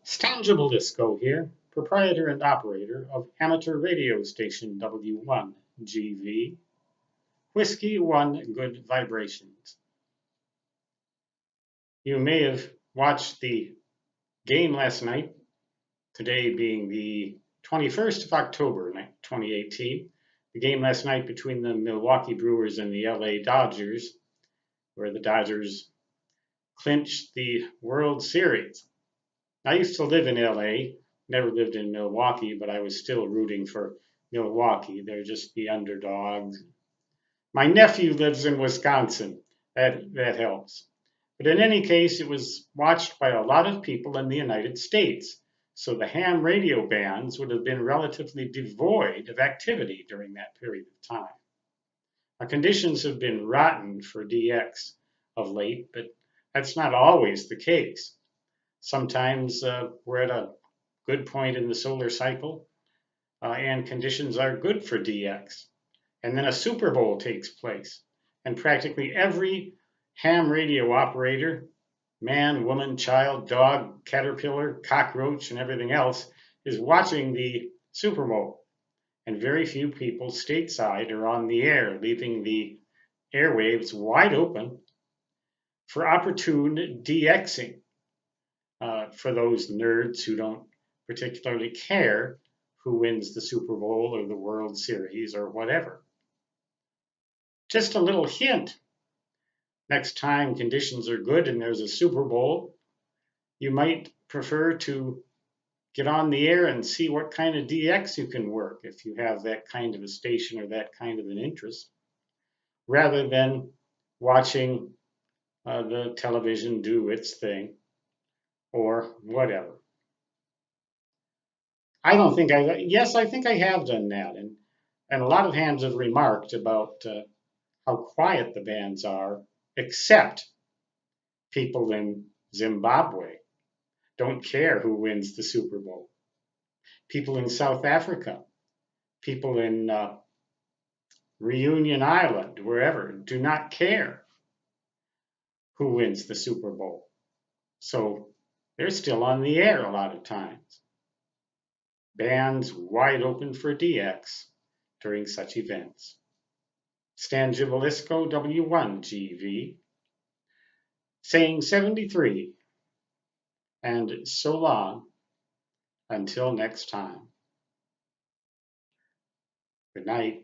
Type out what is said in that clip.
Stangible Disco here, proprietor and operator of amateur radio station W1GV, Whiskey 1 Good Vibrations. You may have watched the game last night, today being the 21st of October 2018, the game last night between the Milwaukee Brewers and the LA Dodgers, where the Dodgers clinched the World Series. I used to live in LA, never lived in Milwaukee, but I was still rooting for Milwaukee. They're just the underdogs. My nephew lives in Wisconsin. That helps. But in any case, it was watched by a lot of people in the United States. So the ham radio bands would have been relatively devoid of activity during that period of time. Our conditions have been rotten for DX of late, but that's not always the case. Sometimes we're at a good point in the solar cycle and conditions are good for DX. And then a Super Bowl takes place. And practically every ham radio operator, man, woman, child, dog, caterpillar, cockroach, and everything else, is watching the Super Bowl. And very few people stateside are on the air, leaving the airwaves wide open for opportune DXing. For those nerds who don't particularly care who wins the Super Bowl or the World Series or whatever. Just a little hint. Next time conditions are good and there's a Super Bowl, you might prefer to get on the air and see what kind of DX you can work if you have that kind of a station or that kind of an interest, rather than watching the television do its thing or whatever. I don't think yes, I think I have done that. And a lot of hams have remarked about how quiet the bands are, except people in Zimbabwe don't care who wins the Super Bowl. People in South Africa, people in Reunion Island, wherever, do not care who wins the Super Bowl. So they're still on the air a lot of times. Bands wide open for DX during such events. Stan Gibilisco, W1GV, saying 73, and so long until next time. Good night.